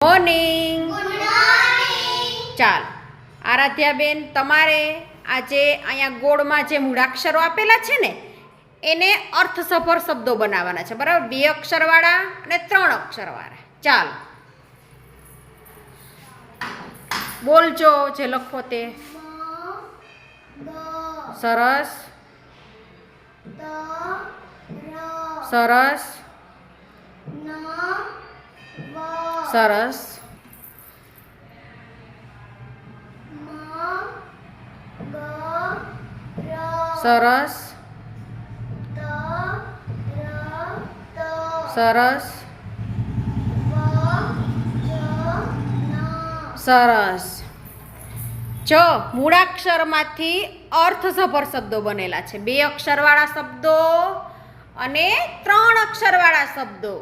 Morning. ચાલ આરાધ્યાબેન, તમારે આજે અહીંયા ગોળમાં જે મૂળાક્ષરો આપેલા છે ને એને અર્થસભર શબ્દો બનાવવાના છે, બરાબર? 2 અક્ષરવાળા અને 3 અક્ષરવાળા. ચાલો બોલજો જે લખો તે. સરસ સરસ સરસ. સરસ સરસ સરસ. જો મૂળાક્ષરમાંથી અર્થસભર શબ્દો બનેલા છે, 2 અક્ષરવાળા શબ્દો અને 3 અક્ષરવાળા શબ્દો.